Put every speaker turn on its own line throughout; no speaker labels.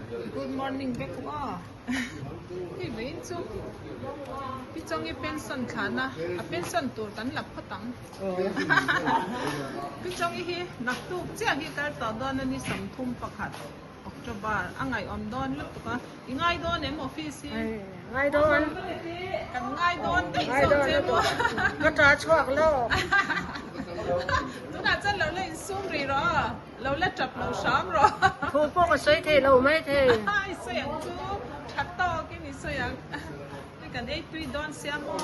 Good morning, Bekwa. Hey, wait, so. Pichongi pension khana, a pension tour kan lap patang. Pichongi hi naktu chia hi kar ta don ni samthum pakhat. October angai om don lut ka ingai don em office
Ngay đón
kan ngai don te so je mo.
Có trà chuộc lâu
Tu na chan lo le sum ri ro. Lo le trap lo sham ro.
Thu phố có sấy thế lâu mấy thế
Ai so yang tu that to ki ni so yang. Ni kan ei tui don sia mo.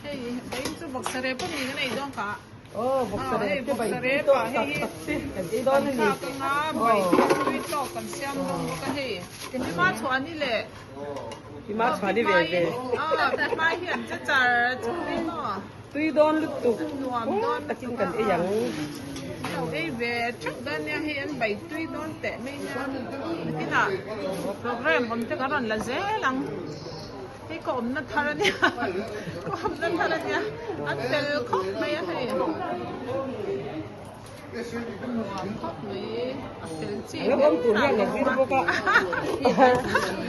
Hey, dai tu bok sare po ni ngai don ka.
Ồ, bọc sợi
Hey,
cái
bok
bánh
sare
to
pa
tắt
hey.
tắt xí Cái đó này
Ka ka nga bai tui to kan siam dong ka hey. Ken ma chwa ni le.
Thì má xóa đi về về
Mai hiện cho chả chú đi nó
Tuy đón lúc tục
nuông đón
Ta kinh cần cái dạng
đâu ấy về chắc đơn nha hiện bảy tuy đón tệ mấy nha cái nào program hôm trước đó là dễ lắm cái cổng nó thà nha cổng nó thà nha anh tự khóc mấy hay khóc mấy
Nó bấm tủ nha là cái đó có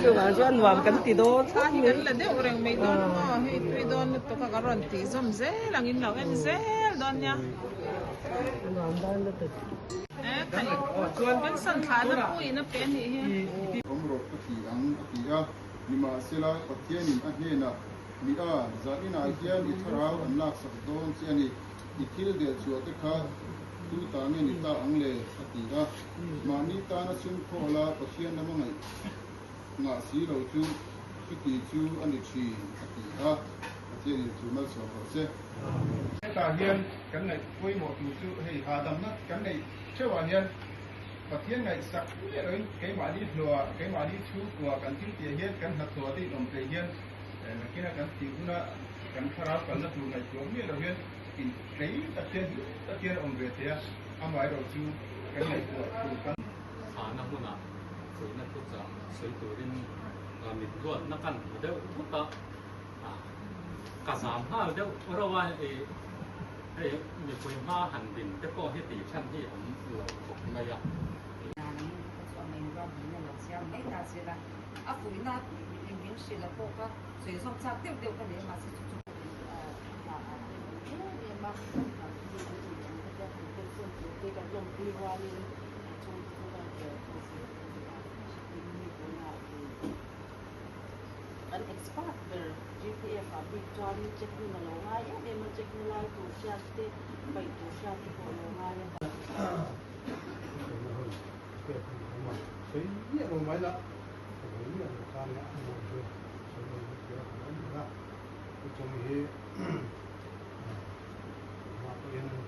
Tôi bảo cho anh làm cánh thì đó
Sahi kan la de orang may don mo hey tuy don to ka karon ti som ze lang in law en ze don nya
Làm đó nó tự
kai kan san kha na pui na pen hi he
omrot ki ang ki a lima sela pathian in a hena mi a zaina hian I tharau an lak sak don chi ani I thil de chu te kha tu ta nge ni ta ang le ati a ma ni ta na sin khola pathian na mangai nga si lo chu ki chu ani chi ati a pathian in chu mal so se ta hian kan nei pui mo tu chu hei adam na kan nei chewa hian pathian ngai sak le rồi cái mà đi lùa cái mà đi chú của cần tin tiền hiên cần hạt thua đi đồng tiền hiên là cái là cần tiền cũng là cần phá ra cần là chú này chú biết rồi hiên thì cái tất tiền ông về thế am ai rồi chú cái này của chú cần
khả năng là sự năng quốc gia sự tự tin mình luôn nó cần đâu quốc ta cả sám ha đâu rồiว่ามีคนมาหันดินแต่ก็ให้ตีชั้นที่ผมเราผมไม่อยาก
啊，回那明明是了，不过水上差丢丢个连嘛是就
An expert ber GPF a big job check ni lo nga ya de man check ni lai tu sia te bai tu sia ti ko lo nga ya
cái gì mà mấy là cái gì mà can là anh nói chuyện sau đó cái là cái trong này mà cái này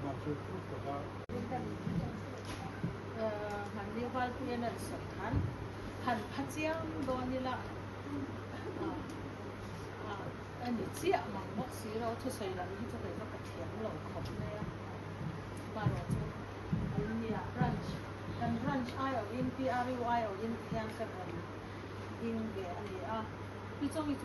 mà cái của ta
han ni wal pi na sa khan han phachiam do ni la anh đi chia mà bác sĩ đâu cho xây lại thì cho thấy nó có thiệt lẩu khổng này á và rồi anh đi branch ai ở in PRY ở in thiang cái in về anh đi đi trong đi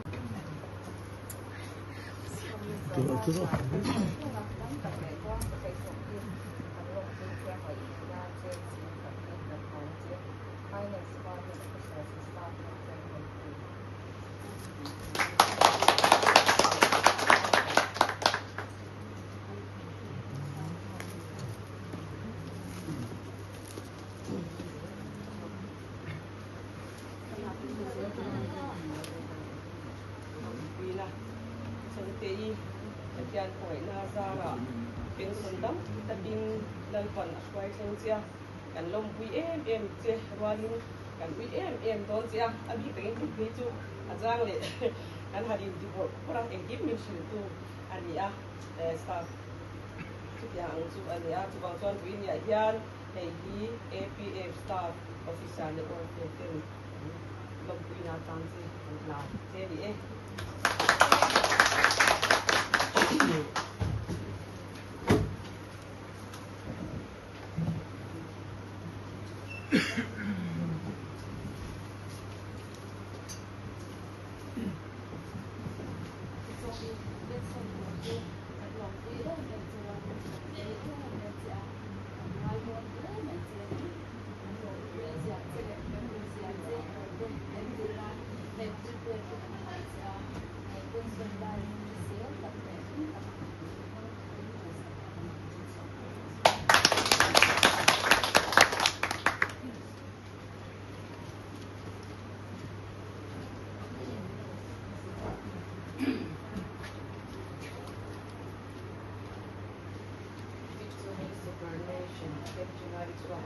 Yan hỏi na ra là bên sân đắm ta bin lần còn quay sang chia cảnh lông quý em chia qua đi cảnh quý em đón chia anh biết cái gì chú anh giang lệ anh hari đi bộ cũng đang em kiếm mình sử tu anh đi staff chút yang chú anh đi chú bang chuan quý nhà yan hay đi APF staff officer để ôn tiền lông quý na tăng gì là thế đi
PRE chuan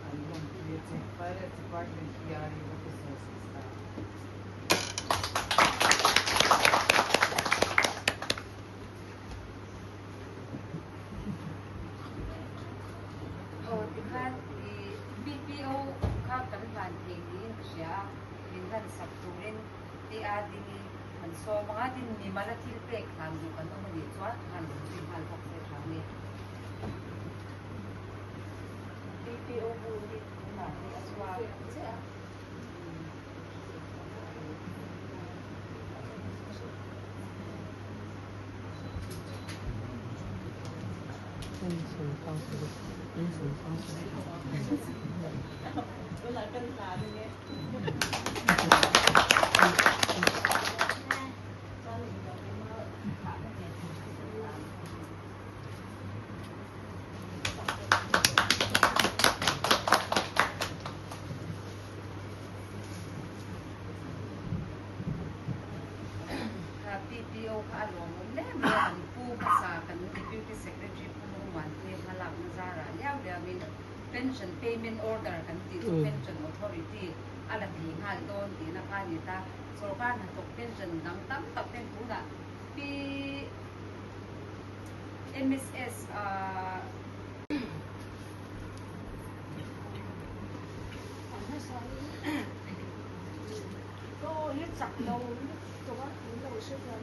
an lom pi che Finance Department PRE officers staff. Tikhan BPO ka kan han tingin siya minhan sakturin ti adini an so mga din ni malatil pek han du kan mo ni chwa han sin hal hok se thani BPO bu ni na ni aswa che
Wala kang sabi niya.
PPO ka along le may ang pu sa kan deputy secretary pumuman ni halak na zara liaw min pension payment order kan ti pension authority ala tinghal don ti na kanita so kan tok pension dang tam tak pen puna pi MSS
Cô hết sạch đầu tôi bắt đầu sư gần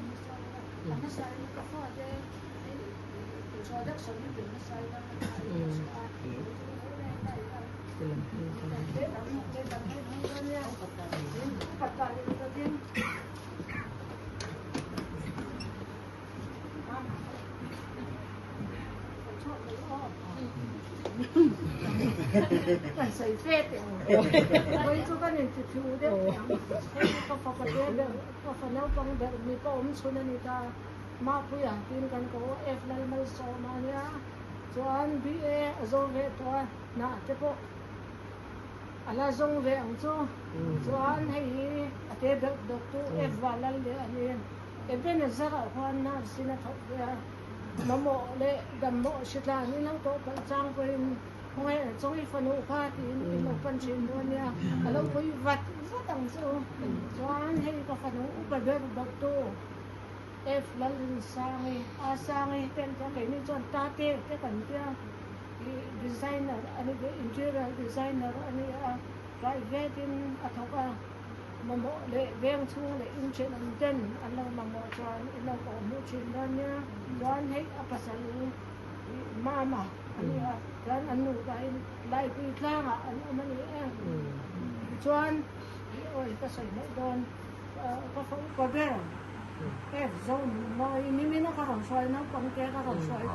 nó sai nó có phá thế tôi cho đất sống nó nó sai đó Phải xây phết với chỗ cái này chú đấy có phải có phải nấu bằng để mình có ống xuân này ta mà bây giờ tin cần có F lên mới so mà nhá cho anh BA rồi về thôi nè thế cô ala zong về ông cho anh hay cái được tu F vào lên để anh em bên này rất là khoan na xin thật về mà mộ để đầm mộ sẽ là những năng tố cận trang với ngoài trong cái phần hậu pha thì một phần chuyện luôn nha lâu với vật rất đằng sau cho anh hay có phần hậu bật bật bật tu F lần sang sang tên cho cái này chọn ta cái phần kia designer anh cái interior designer anh private in athoka mà mộ để ven chung để in chuyện anh tên anh lâu mà mộ cho anh lâu có một chuyện đó nha đó anh hay apa selalu mama anh dan anu kain lai pi tlang an amani chuan oi ka sai mai don ka fa ka be zone mai ni mi na ka ron soi na pang ke ka ron soi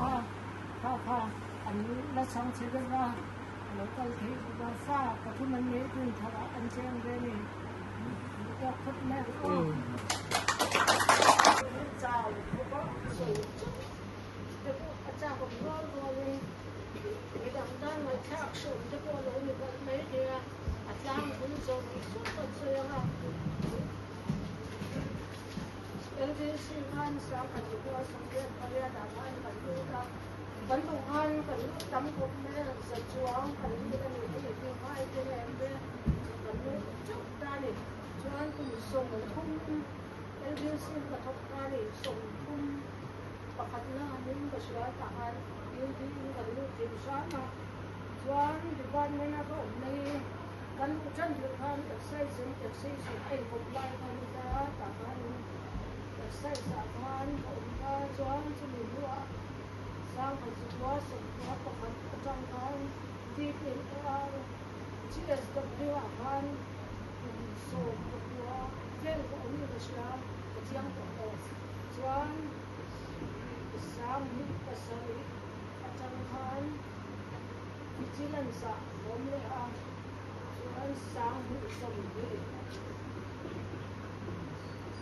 ka an la sang che ga lo ka thi ba fa ka thu man ni tin thara an cheng de ni ka khut me ko chao ko so chao ko ro cái đằng đó mà chắc sụn cho cô lỗi như vậy mấy thì làm cũng rồi suốt tuần xuôi à cái sinh hoạt sáng phải đi qua xong việc phải đi làm ăn phải đi ra vẫn còn ăn phải đi tắm cột mẹ sạch chuông phải đi ra những cái gì hai cái này em biết vẫn chút ta đi cho anh cũng sống không cái sinh hoạt học ta đi sống không và phát là những cái sự ta ăn yung kalau di sana, jual di mana nak kau ni kan hujan juga exercise ay kumpai kan kita takkan exercise akan kumpai jual semua sama semua semua pakai jangan di CSW akan so semua jadi kau ni besar keciang kau jual sama besar Jangan kecilan sa boleh jangan sanggup sendiri.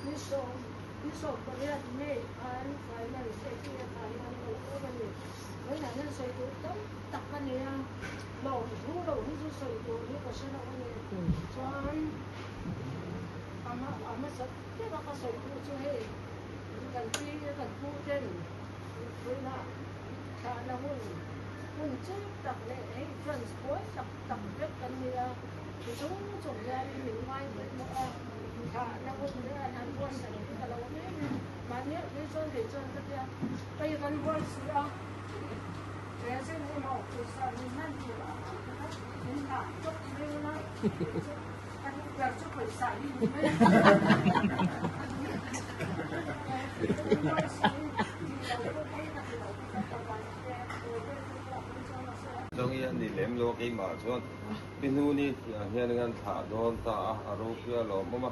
Nisok beriat ni finance sekian kalian orang ni. Kerana saya tu takkan yang law itu saya tu ni pasal orang ni. Jangan ama saya tak saya tu je. Kan pujen, kerana. Sa nahon คุณเจ็บตักเลยไอ้ฟรานซ์บอยตักเล็กกันเนี่ยจงยาหนึ่งไม้เหมือนว่าค่ะแล้วก็เรื่องนั้นว่าใส่ที่เราเนี่ยมาเนี่ยไม่จนเลยจนก็จะไปกันว่าสิอ่ะแต่สิ่งที่เราคือสารนั่นคือคุณค่ะจบไม่ได้กันแบบจะเปิดสายนี่ไม่ได้
Dong yan ni lem lo kay ma chon pinu ni hian ngan tha don ta aro pia lo mama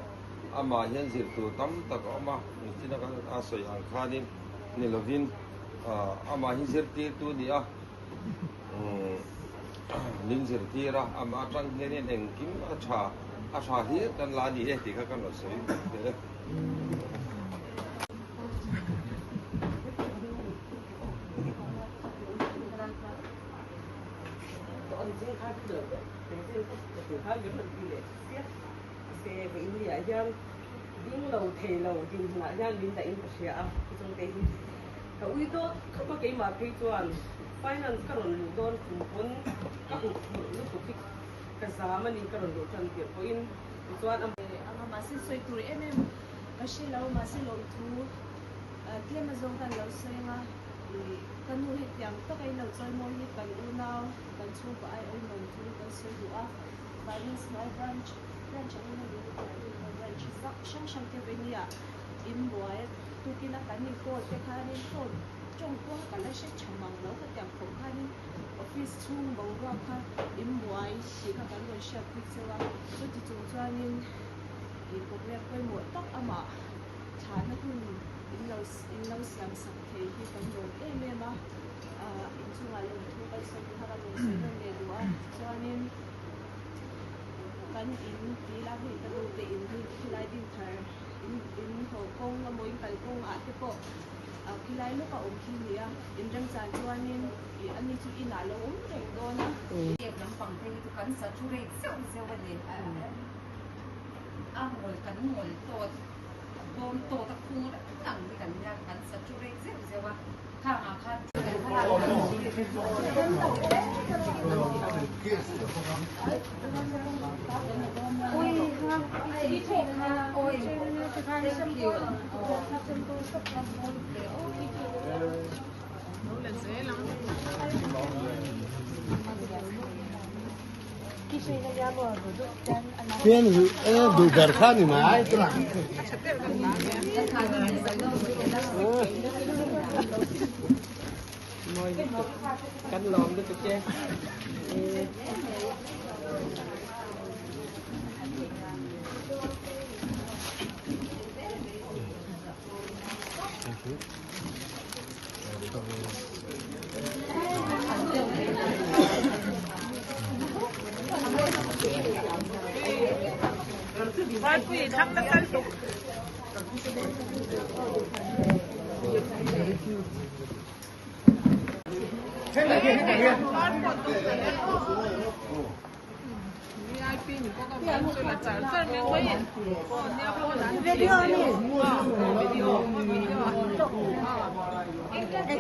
ama hian zir tu tam tak ama tina kan a soi ang khanin ni lovin ama hi zir ti tu ni a nin zir ti ra ama tang hian en eng kim a tha hi kan la ni e ti kha kan lo soi
về India yang ding lâu thề lâu ding ngã yang linh đại Indonesia trong đây cái uy đó không có cái mà cái tuan finance cái rồi don cùng vốn các cuộc lúc cuộc cái giá mà đi cái rồi chân tiền có in tuan
ang masih soy turi masih lâu masih lâu thu kia mà dùng kan lâu soy nga kan hu hit yang to kay lâu soy mo hit kan unaw kan chu ba ay mon thu kan soy dua finance my branch ang branch sak shang ke benia in boy tu kina kanin ko te kanin ko trong ko kala she chamang lo ka tiang ko kanin office chung bo ra ka in boy si ka kan lo sha pizza so ti chung chuanin i ko le ko mo tok ama chana kun in lo siam sak the hi kan lo ma in chunga lo tu ka so ha ka lo se no le dua chuanin kan in ti la hi ta lu te in hi lai din thar in ho kong la moi kal kong a te po ki lai lu ka ki nia in rang chan chuanin i ani chu ina lo reng do na
tiệp lắm bằng thế tu cắn sát chú rê xeo xeo bên này ngồi cắn ngồi to ta khu đã tặng đi cắn ra cắn sát chú rê xeo xeo à khang à khang ôi ha ôi rất nhiều
Tiên đủ cả khác thì mà ai cũng làm.
cánh lòm đó chị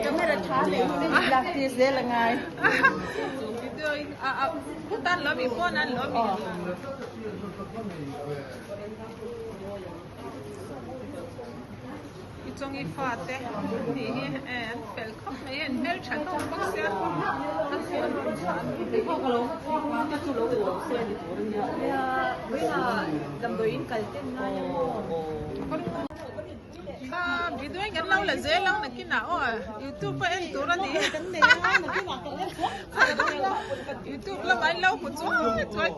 camera chale practice de la ngai
putan lo mi ponan lo mi trong y phát thế thì phải khóc này nếu chẳng có bác sĩ
bây giờ làm đối in cái tên
video anh lâu là dễ lắm là cái nào YouTube em tụi nó đi YouTube là mấy lâu của chú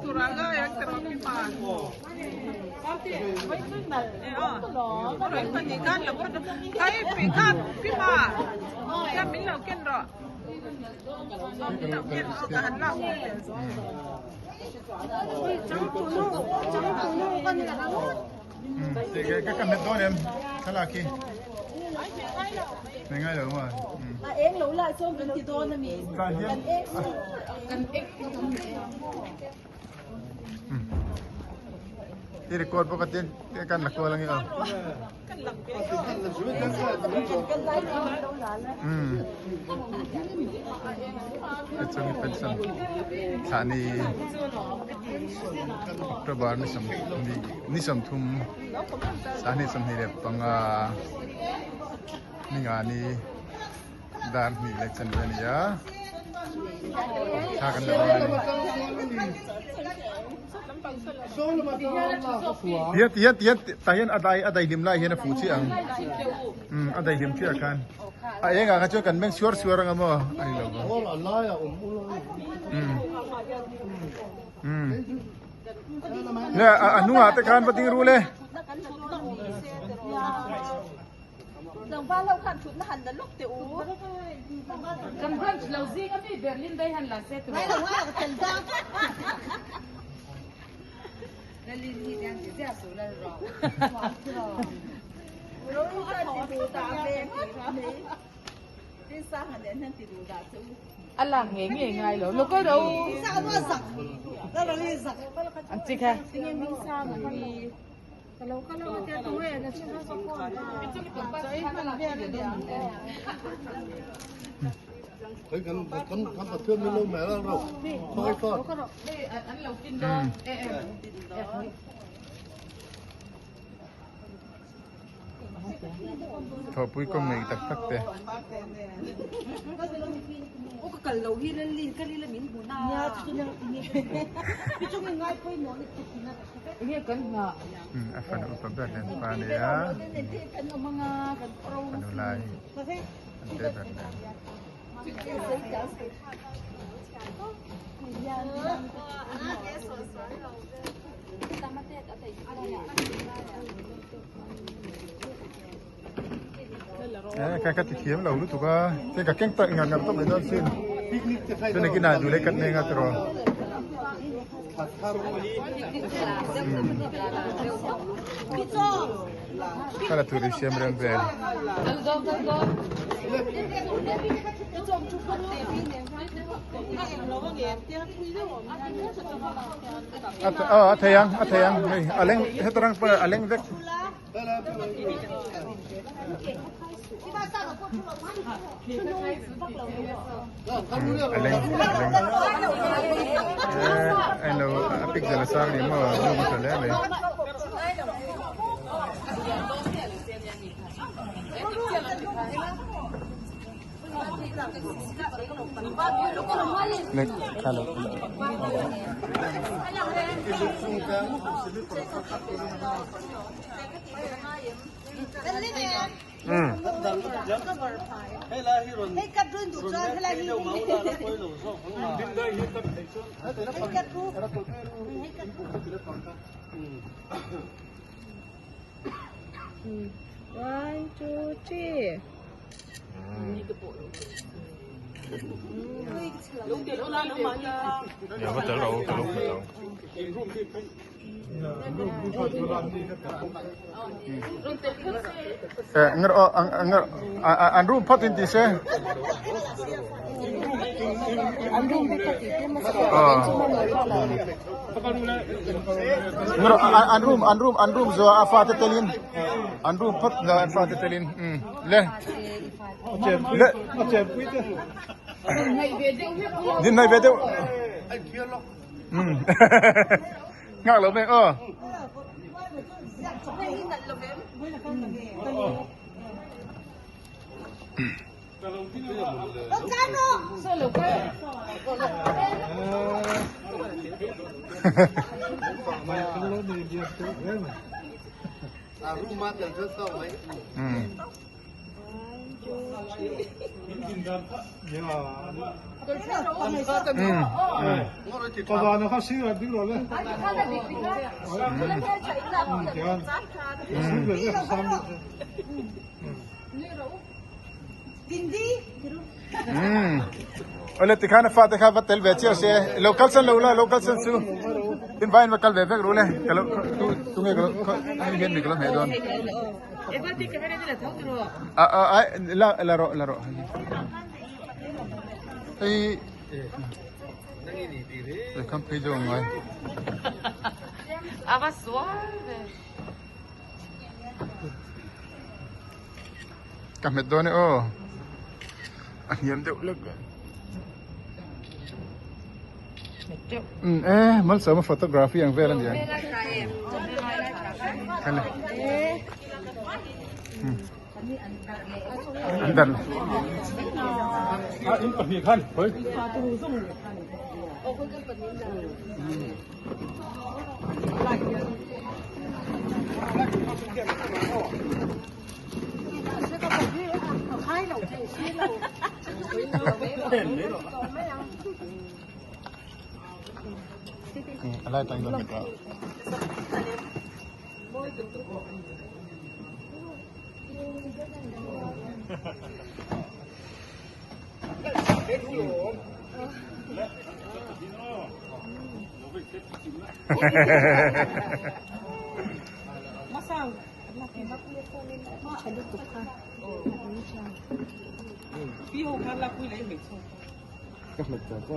tụi nó cái cái mà rồi phần gì kan là cái bị kan cái mà cái mình là cái đó mình là cái đó cái hành lang
thì cái cầm đó em khá là kia ngay được rồi
em lũ lại xong cái thì tôi là mình cần ếch
thì record po katin kan lakwa lang yun
kan
Ito ni pension tani Oktober ni som thum sani som ni rep panga ni ngani dan ni election venia thakan da yat tahian adai lim lai hian a fu chi ang adai lim chi akan ai nga ka chu kan meng sure ang mo ai lo
All Allah ya
le anu ate kan pating rule
Dang ba lo kan chut na han da lok te u.
Kan branch lo zi ka fi Berlin dai han la set.
Mai lo wa ka tel da.
那你这样子这样说了rõ.
Lo lo ka ti du da le ni. Tin sa han den han ti du da chu.
Allah nghe ngay lo. Lo có đâu.
Sa no sak. Da lo ni sak.
Anh chị ha.
Tin mi sa ma ni. Kalau kita tu na sila sa ko. Sa ina la dia dia.
Thấy cần bắt thương mình lâu mẹ đâu thôi con.
Đây anh lâu kinh đô.
thọ pui công này tập tắc te
O ka kalau hi le li ka li le min bu na. Ya chu na ni. Pi chu ngai poi mo ni ti na.
Ini kan nga.
afan upabda dan pane ya
Kan mga kan pro.
panulai
Kasi
ante berda cái kiếm lâu lúc tụi cái cả keng tận ngàn ngàn tôm để nó xin cho nên cái nào dù lấy cắt nên ngắt rồi cái là tụi đi xem rèn về thầy anh này aleng hết orang pada aleng dek hello apik jelasar ni mau belum betul ya nih nek kalau
Hay là hi rồi.
Hey cắt run đủ cho hay là hi.
Đâu máu ra nó quay lẩu xong không
Đến đây hết tất thầy xuống.
Hey cắt run. Hey cắt run.
1, 2, 3.
ya betul lah kalau betul anru potin di se anrum zo afa tetelin anrum pot na afa tetelin le din này về đâu ngạc lắm mẹ
rumah yang sesau ấy.
Có giờ nó phát sinh là biết rồi đấy.
Oleh tikana fat dekha vat tel bechi ase local san su invite makal ve vek rule kalau tu nge kalau hen niklo he don
Ebati kamera ni la thau tro.
la ro ai kan pe jo ngai
Ava suave.
กับเม็ดโดนเนี่ยโอ้อันเยี่ยมเด็กเล็กมันสามารถ photography อย่างเวลาเนี่ยกันเลยอันดัน
อินกับพี่ขั้นเฮ้ย
อะไรต่างกันกัน
พี่โฮกันละคุยเลยไม่ชอบก็ไม่ชอบก็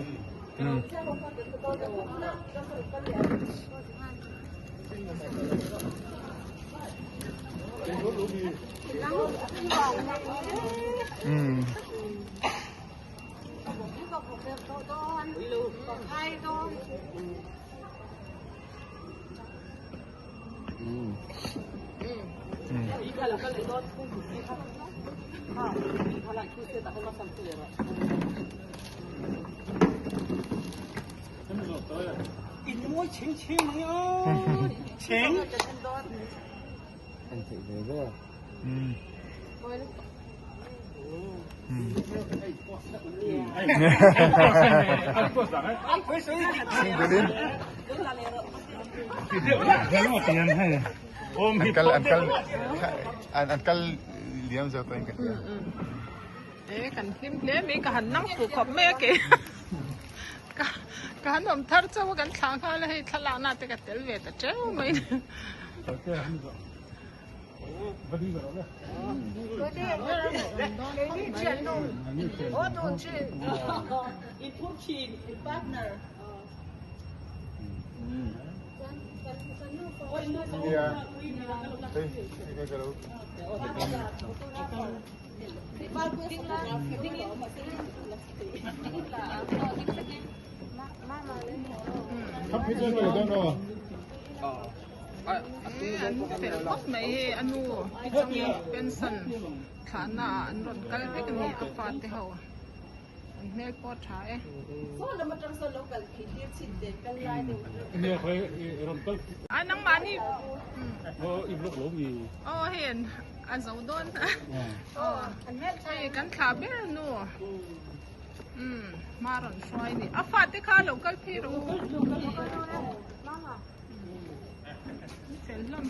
อีกแล้วก็เลยโดนคู่หูที่ครับอีกเท่าไหร่คือเสียแต่ให้มาสั่งเสียละอินมวยเชิงเนี่ยเชิงอันที่เลยด้วย
อันเลี้ยงจะเป็นกัน
กันทิมเลี้ยมีกันนั่งผูกขอบแม่เก๋กันผมทัดเจ้ากันทางเขาเลยทลานาติกับเตลเวตเจ้าไม่
ครับพี่เจ้าเลยต้องรอ
อันเป็นพวกไหนอันนู้นจะมีเป็นสันฐานะอันรถก็เลยเป็นมีอัฟาติเขาเนี่ยก็ใช้
เนี่ยเคยรำต้น
อันนั่งมานี่
อีกลูกหลงอี
เห็นอันสาวโดนอันนี้ใช่กันขาเบี้ยนู่มาหล่นช่วยนี่อัฟาติเขาเราก็พี่รู้เสร็จแล้ว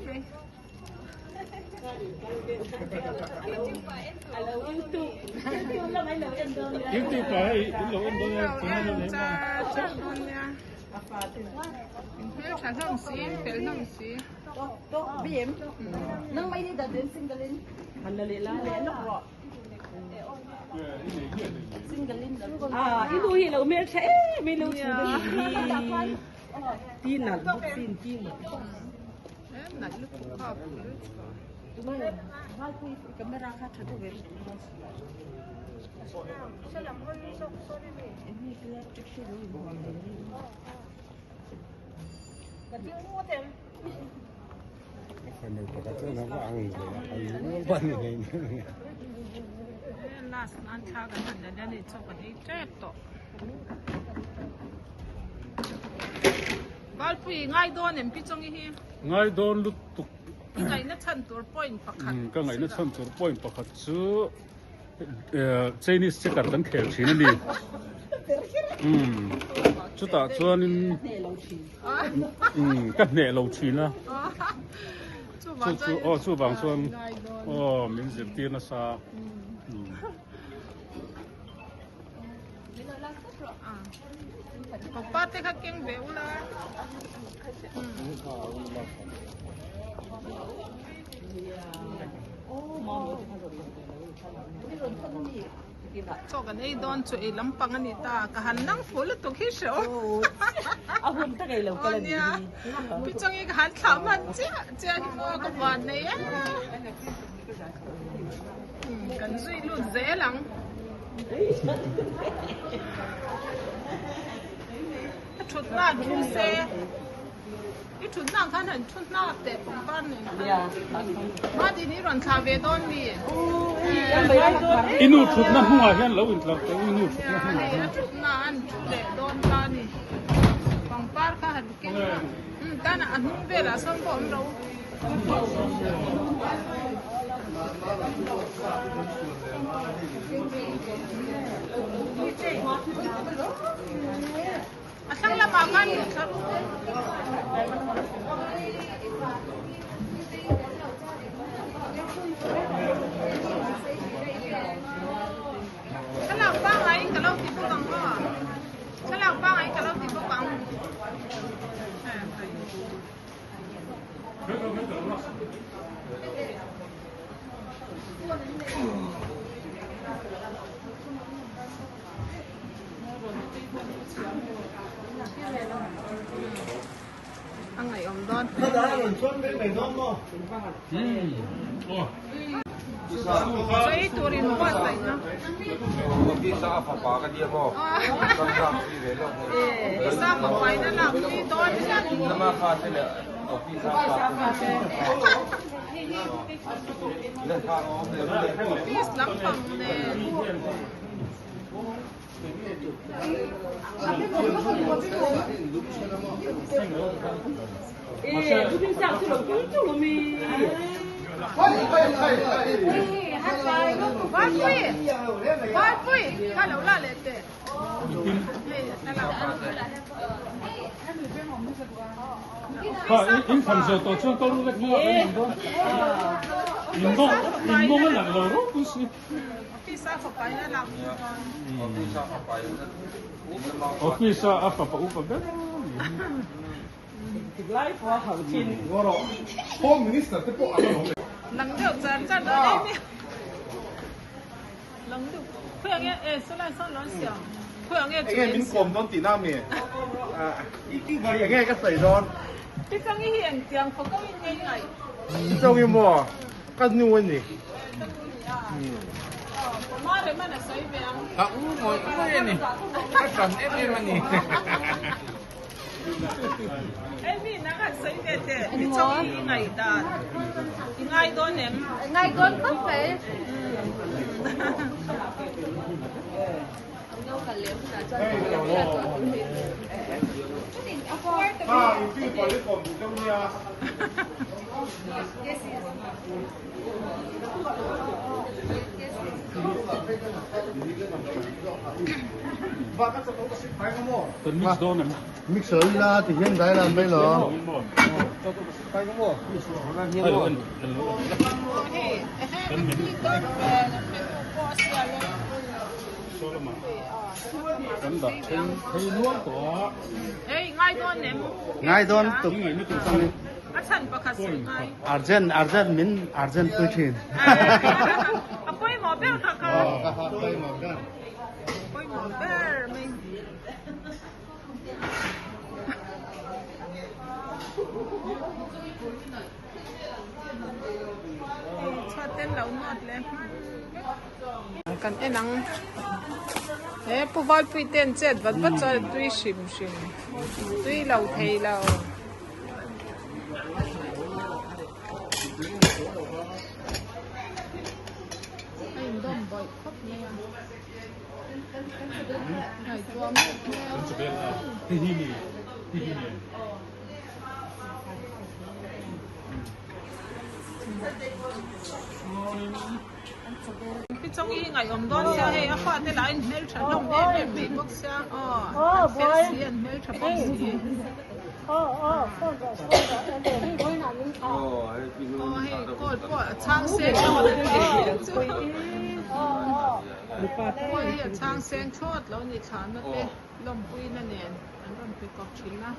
เลย
ยิ่งตีไปยิ่งหลงโดนเลย
จะโดนเนี่ยฉันทำสีเป็นทำสี
โต๊ะพี่เอ็มนั่งไม่ได้แต่เดินซิงเกิลินมันเลยละเลยนกรอซิงเกิลินอีดูเห็นเราไม่ใช่ไม่รู้ชื่อที่นั่นซีนที่นั่น
ไหนลูกข้าว
ไม่ไม่คุยกับแม่ราคาชัดเจนนี่คือจุดชื่อคนในประเทศเราก็อังเลยอายุวันไงเนี่ย
ล่าสุดอันชากันหันเดี๋ยวนี้ชอบกันอีกเจ็ดต่อบ้านผู้หญิงง่ายโดนเนี่ยพี่จงยี่
ง่ายโดนลุกตุก
ไงนั่นฉันตัวปอยน์ประคัต
ก็ไงนั่นฉันตัวปอยน์ประคัตซื้อเจนี่สกัดตั้งแขกชิ้นนี้ชุดตาชวนกันเนี่ยเราชิ้นนะชูบางส่วนมินสิตีน่าซา
ป้าเตะข้าเก่งเบลล่ะชอบกันไอ้ดอนช่วยลำปังอันนี้ตากะหันนั่งฟูลตุกฮิโช
เอาหุ่นตะไคร้เราก็เลย
พี่จงอีกหันถามมันเจ้าหิมะกับวันเนี่ย Cần duy luôn dễ lắm. Chút na chút xe. Cái chút na khăn hẳn chút na tệ phong ban này. Mà đi đi rồi xả về đón đi.
Inu chút na hung à hiện lâu in lâu inu chút na hung à.
Chút na ăn chút để đón ra đi. Phong ban khá hẳn cái. Ta là ăn hung về là xong bom đâu. Asal lah makan. Kalau bang ay kalau tipu bang ha. Kalau bang ay kalau tipu bang. Ăn này ông đón. Saya turin buat saya.
Bisa apa pakai dia mau? Tentang ini loh.
Bisa apa ini nak ni don.
Nama khas ni lah. Bisa apa?
Bis lampang ni. Vai, kalau lah lete.
In phần giờ tổ chức tôi lúc nào cũng nhìn đó, nhìn nó là lâu rồi, cũng xí.
Bisa apa ini nak?
Bisa apa ya?
Bisa apa bet?
Lại qua hậu chín.
Home Minister cái bộ ảnh đó.
Lần đầu chân chân ở đây. Lần đầu. Khuyên nghe, số lại sao nói xỉu. Khuyên nghe chuyện.
Nghe mình cùng đón tỷ nam nè. Cái gọi nghe cái sợi đón.
Cái cái hiện tượng của các anh này.
Trong cái mùa, cái nuôi nè.
Mà để mà là sấy về ăn.
Ngồi cái này. Cái cần em mà nè.
Em đi nãy ăn sấy về thế. Trong cái ngày ta. Ngày đó nè.
Ngày con không phải.
Phi còn cái còn trong nhà.
Tên mix đó này.
Mixer là thì hiện tại là mấy lọ. Phải không mua?
Ngay
đón tục Arjen min Arjen Putin.
Apoy mo ber ka ka. Apoy mo ber mình. Cho tên lâu ngọt lên. Cần em nắng. Ê, bố vợ bùi tên chết vật bất cho tuy xìm. Tuy lâu thầy lâu. Anh đông bội khóc nè. Này chua mốt nè. Cái trong ý ngày hôm đó xe hay khoa thế là anh hết trả lòng đấy bị bốc xe phép xiên hết trả bốc xiên hay cột của trang sen chốt hay trang sen chốt lâu nhị chán nó thế lồng bùi nó nè anh còn bị cọp chín á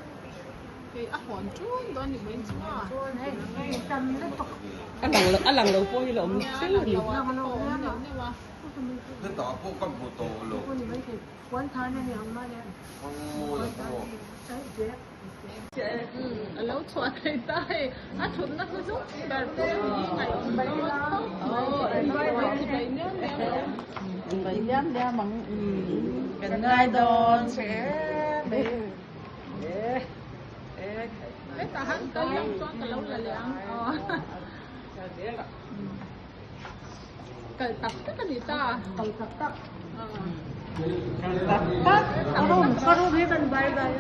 thì hòn chút đó thì bên chứ
anh lần đầu coi là ông xíu gì.
Cái đó cũng cầm bộ tổ luôn.
Quán thán này ông mà nè.
Không mua được mua.
Lâu chua cái tay à chụp nó cứ giúp bè tôi đi ngày ông bay đó thì bay nhớ
vậy nhắm ra bằng gần ngày đó sẽ bị
cái ta hắn tới giống cho cái lâu là liền cái tập tất cả gì ta
tầng tập tập không biết bên bay đây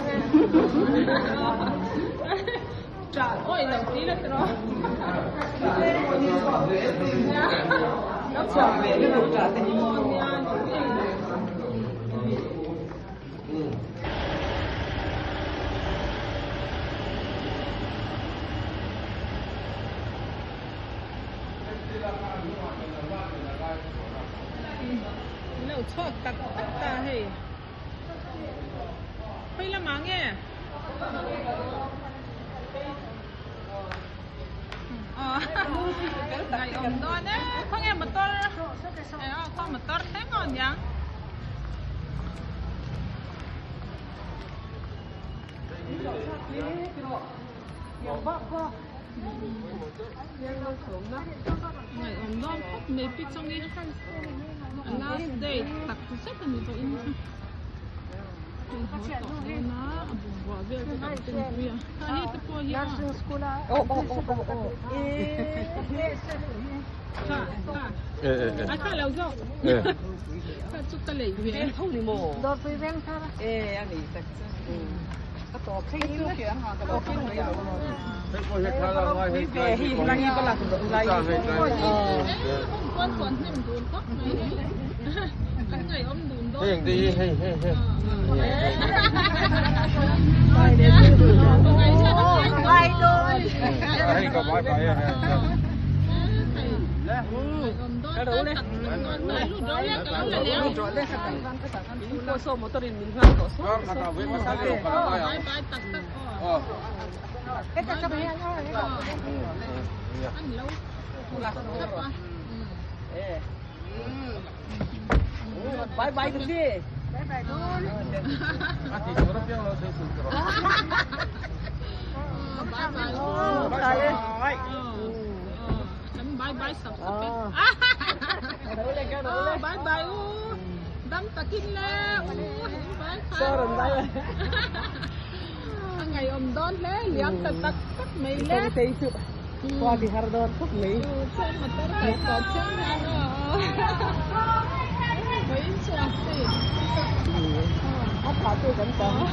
trời ơi đầu tí là rồi nó
trở về cái lục trả tình
lâu chót tắc ta hay bây là má nghe ngày ông đó đấy không em mà to không mà to thế ngon nhỉ ngày ông đó mấy biết trong đi last day tak sẽ cần nhiều in na abu wa ver ka tin kuya ha hit po ya ka lao zo ka chuk ka lei ve
không đi mồ
đó phải ven thà
anh đi tak cái tổ khi nó kìa họ cái tổ khi nó kìa
Thế cô hiện ra là ngoài hết
về hi lagi có là lại
quan quan nem đun có ngày ông đun đó
Hey, đi, hey.
bay đôi
Hey, có bye bye à.
cái đủ đấy cô số một tuần mình hoa tổ số
Con nào với con sao được cả bye à.
cái cái cái
ăn lâu
bye bye cái gì
bye bye đôi
À thì chỗ đó kêu là sự sự rồi.
bye bye sập bye bye đâm takin le
sao rồi đây
ngày ông đón le liang tắc tắc mấy le
thấy sự qua thì har đón thuốc mấy
trên mặt đất phải có chân mấy chuyện gì
áp phá tôi vẫn có